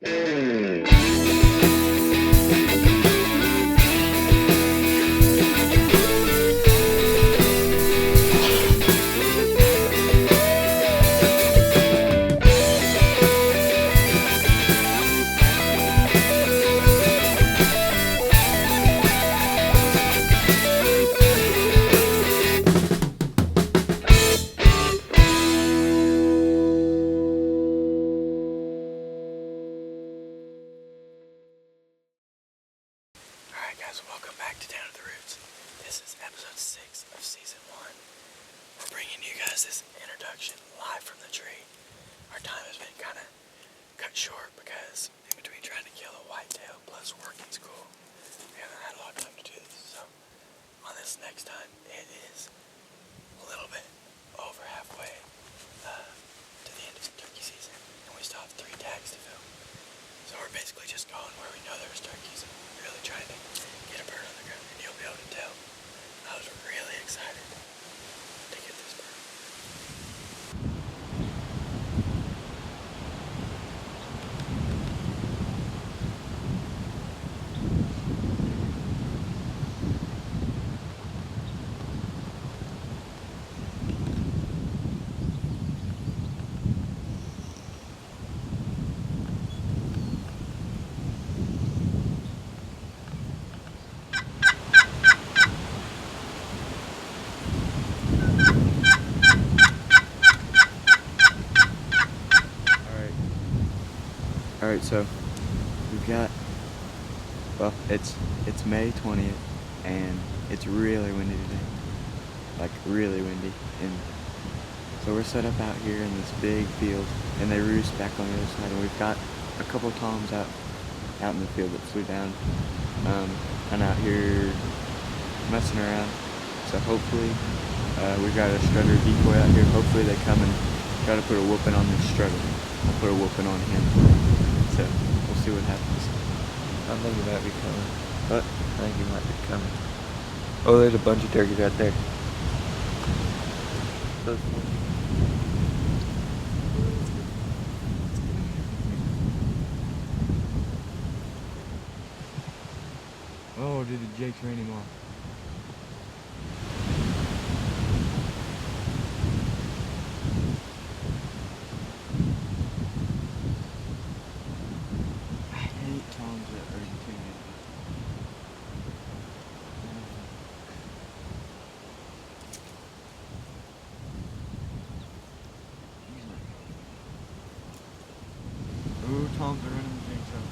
Alright guys, welcome back to Down to the Roots. This is episode 6 of season 1. We're bringing you guys this introduction live from the tree. Our time has been kind of cut short because in between trying to kill a whitetail plus work in school, we haven't had a lot of time to do this. So on this next time, it is a little bit over halfway to the end of turkey season, and we still have 3 tags to fill. So we're basically just going where we know there's turkeys and really trying to get a bird on the ground, and you'll be able to tell I was really excited to get this bird. Alright, so we've got, well, it's May 20th, and it's really windy today, like really windy, and so we're set up out here in this big field, and they roost back on the other side, and we've got a couple toms out in the field that flew down, and out here messing around, so hopefully, we've got a strutter decoy out here. Hopefully they come and try to put a whooping on this strutter. I'll put a whooping on him. So we'll see what happens. I think he might be coming. What? I think he might be coming. Oh, there's a bunch of turkeys right there. Oh, did the Jakes ran him off? I hate toms that are intimidated. Ooh, toms are running the Jakes up.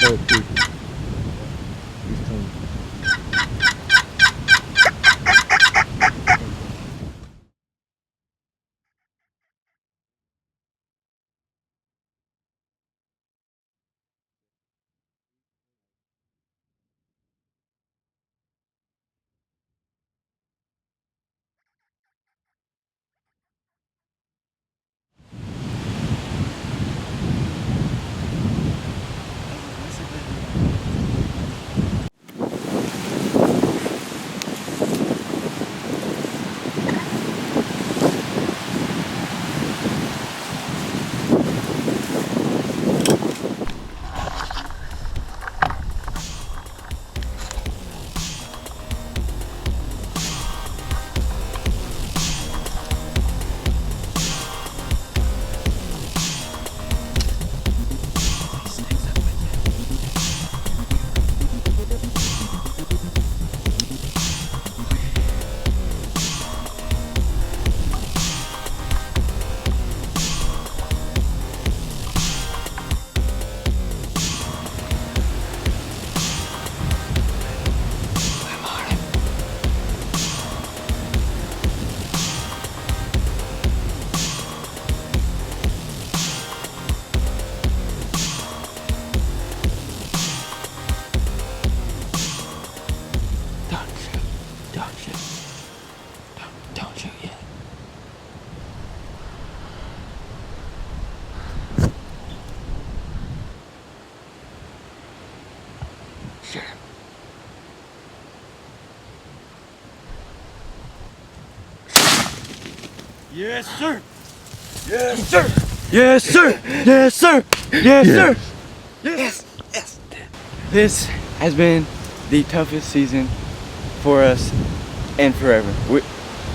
Oh, dude. He's coming. Yes, sir. Yes, sir. Yes, sir. Yes, sir. Yes, sir. Yes, yes. This has been the toughest season for us and forever.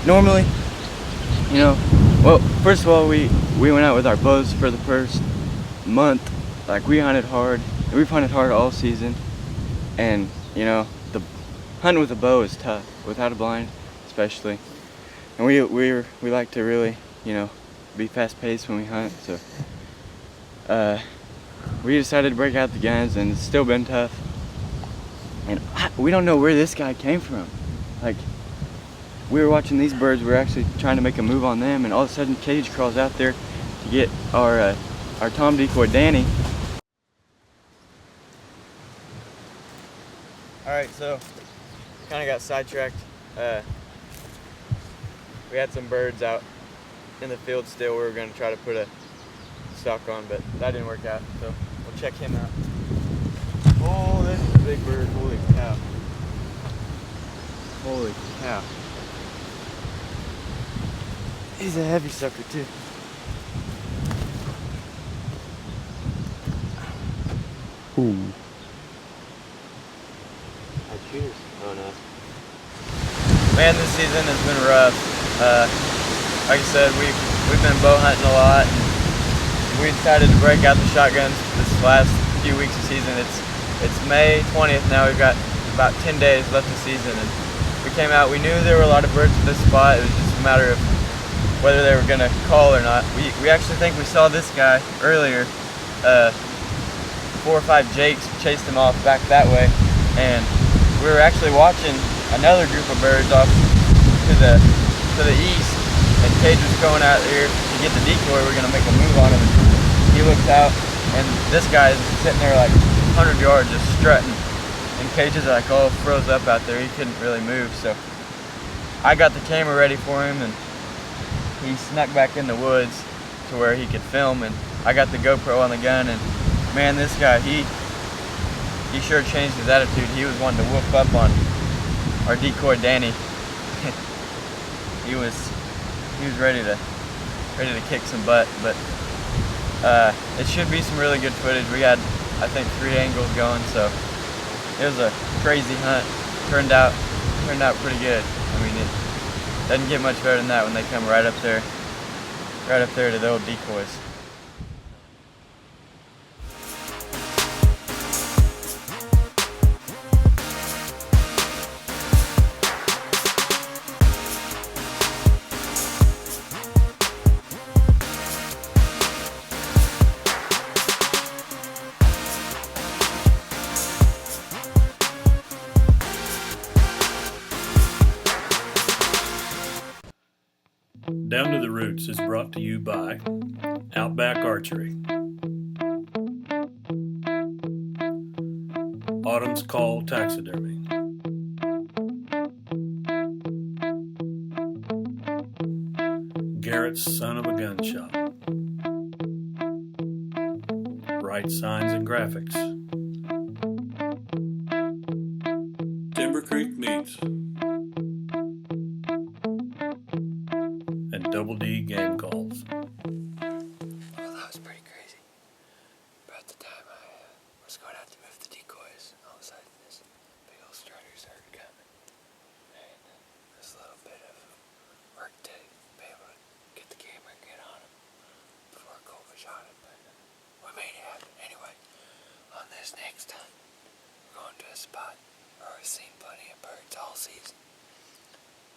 Normally, you know, well, first of all, we went out with our bows for the first month. Like, we hunted hard. We've hunted hard all season, and you know, the hunting with a bow is tough, without a blind, especially. And we like to really, you know, be fast paced when we hunt. So, we decided to break out the guns, and it's still been tough. And we don't know where this guy came from. Like, we were watching these birds, we were actually trying to make a move on them, and all of a sudden Cage crawls out there to get our Tom decoy Danny. Alright, so kind of got sidetracked. We had some birds out in the field still. We were going to try to put a stock on, but that didn't work out, so we'll check him out. Oh, this is a big bird. Holy cow. Holy cow. He's a heavy sucker too. Ooh. Cheers. Oh no. Man, this season has been rough. Like I said, we've been bow hunting a lot, and we decided to break out the shotguns this last few weeks of season. It's May 20th now. We've got about 10 days left of season, and we came out. We knew there were a lot of birds at this spot. It was just a matter of whether they were gonna call or not. We actually think we saw this guy earlier. 4 or 5 jakes chased him off back that way, and we were actually watching another group of birds off to the east, and Cage was going out there to get the decoy. We're gonna make a move on him, and he looks out, and this guy is sitting there like 100 yards just strutting, and Cage is like all froze up out there. He couldn't really move, so I got the camera ready for him, and he snuck back in the woods to where he could film, and I got the GoPro on the gun, and man, this guy, he sure changed his attitude. He was wanting to whoop up on our decoy Danny. he was ready to kick some butt, but it should be some really good footage. We had, I think, 3 angles going, so it was a crazy hunt. Turned out pretty good. I mean, it doesn't get much better than that when they come right up there to the old decoys. Down to the Roots is brought to you by Outback Archery, Autumn's Call Taxidermy, Garrett's Son of a Gun Shop, Right Signs and Graphics, Timber Creek Meats, and Double D Game Calls. Well, that was pretty crazy. About the time I was going out to move the decoys, all of a sudden this big old strutter started coming. And it was a little bit of work to be able to get the camera and get on him before Colby shot him, but we made it happen. Anyway, on this next hunt, we're going to a spot where we've seen plenty of birds all season.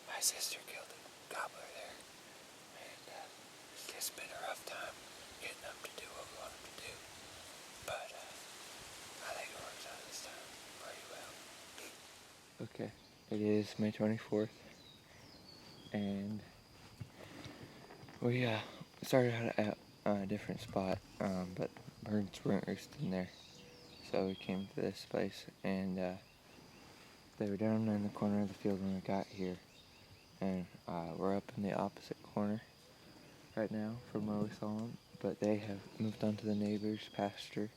My sister killed a gobbler there, and it's just been a rough time getting them to do what we want them to do, but I think it works out this time pretty well. Okay, it is May 24th, and we started out at a different spot, but birds weren't roosting there, so we came to this place, and they were down in the corner of the field when we got here, and we're up in the opposite corner right now from where we saw them, but they have moved on to the neighbor's pasture,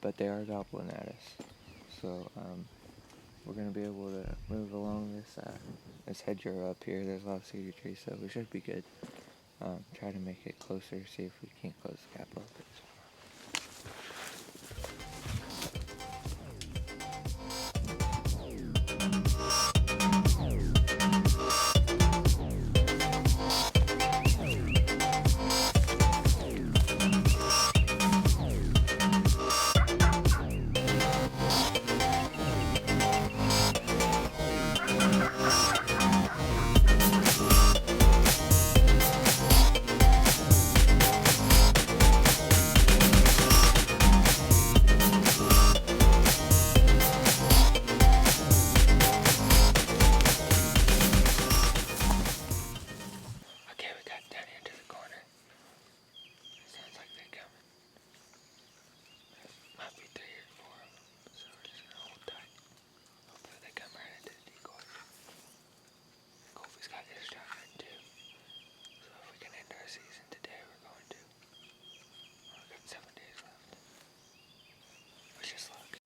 but they are gobbling at us, so we're gonna be able to move along this hedgerow up here. There's a lot of cedar trees, so we should be good. Try to make it closer, see if we can't close the gap a little bit. Okay, we got down here to the corner. Sounds like they're coming. Might be 3 or 4 of them, so we're just gonna hold tight. Hopefully they come right into the decoy. Colby's got his shotgun too, so if we can end our season today, we're going to. We've got 7 days left. Wish us luck.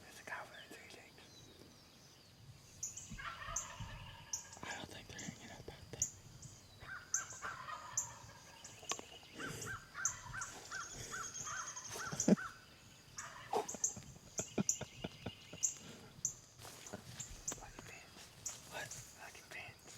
There's a cow for 3 days. I don't think they're hanging up out there. Lucky pants. What? Lucky pants.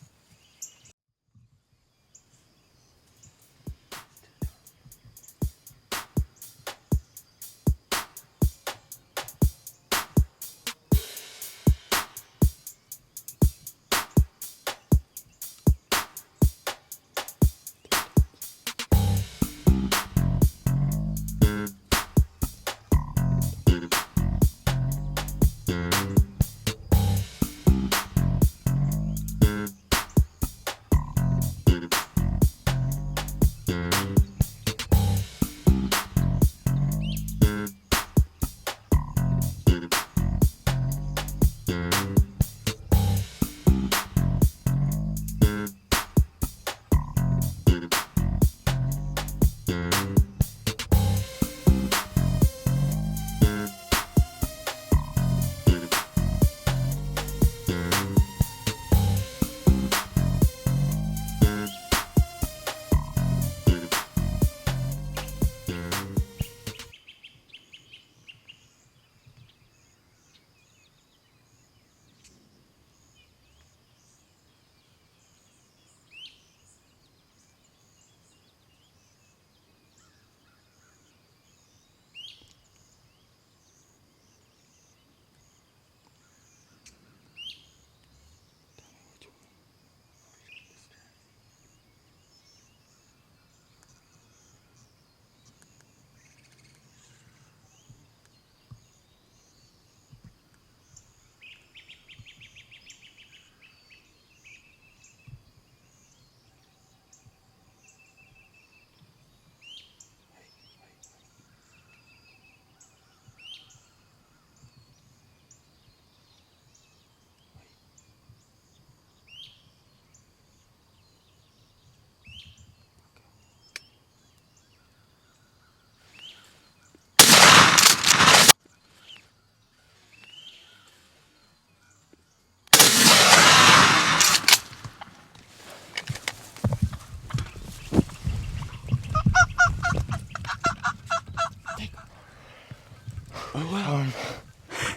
Oh wow.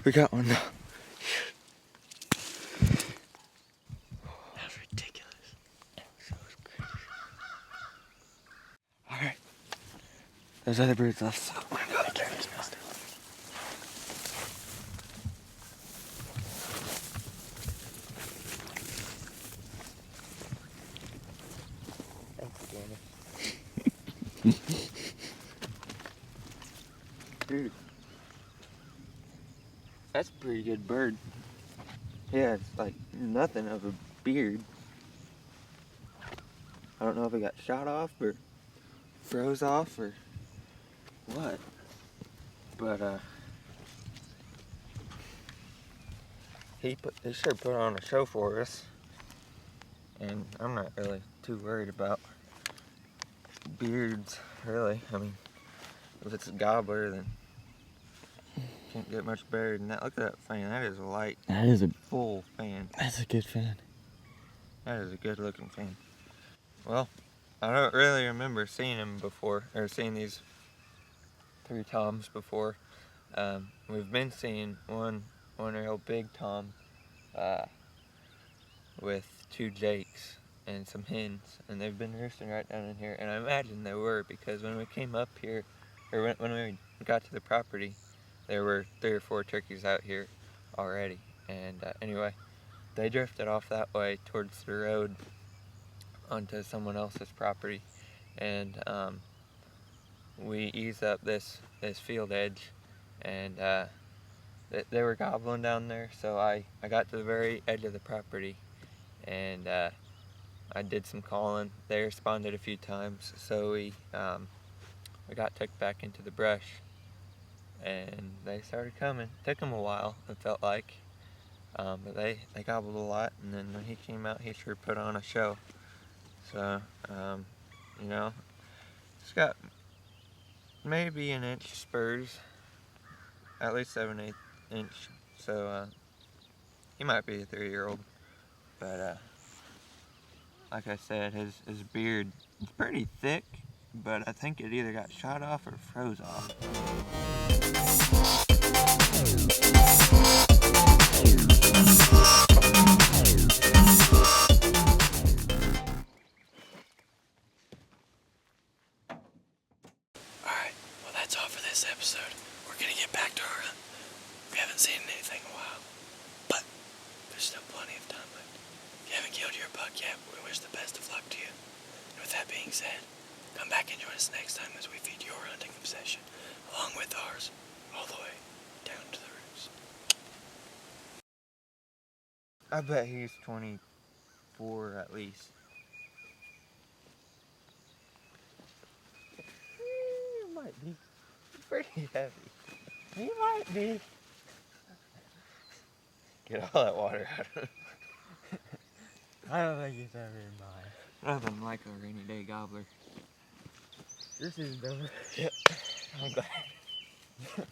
We got one. That was ridiculous. So crazy. Alright. There's other birds left, so I'm gonna go up there and smell it. Dude. That's a pretty good bird. Yeah, it's like nothing of a beard. I don't know if it got shot off or froze off or what. But he sure put on a show for us. And I'm not really too worried about beards, really. I mean, if it's a gobbler, then can't get much better than that. Look at that fan. That is a light, That is a full fan. that's a good fan. That is a good looking fan. Well, I don't really remember seeing him before, or seeing these 3 toms before. We've been seeing one real big tom with 2 jakes and some hens, and they've been roosting right down in here. And I imagine they were, because when we came up here, or when we got to the property, there were 3 or 4 turkeys out here already. And anyway, they drifted off that way towards the road onto someone else's property, and we eased up this field edge, and they were gobbling down there. So I got to the very edge of the property, and I did some calling. They responded a few times, so we got tucked back into the brush, and they started coming. Took them a while, it felt like, but they gobbled a lot. And then when he came out, he sure put on a show. So you know, it's got maybe an inch spurs, at least 7/8 inch. So he might be a 3-year-old, but like I said, his beard is pretty thick, but I think it either got shot off or froze off. Alright, well that's all for this episode. We're gonna get back to our hunt. We haven't seen anything in a while, but there's still plenty of time left. If you haven't killed your buck yet, we wish the best of luck to you. And with that being said, come back and join us next time as we feed your hunting obsession, along with ours, all the way down to the roots. I bet he's 24 at least. He might be pretty heavy. He might be. Get all that water out of him. I don't think he's ever in mine. Nothing like a rainy day gobbler. This is dumb. Yep. I'm glad.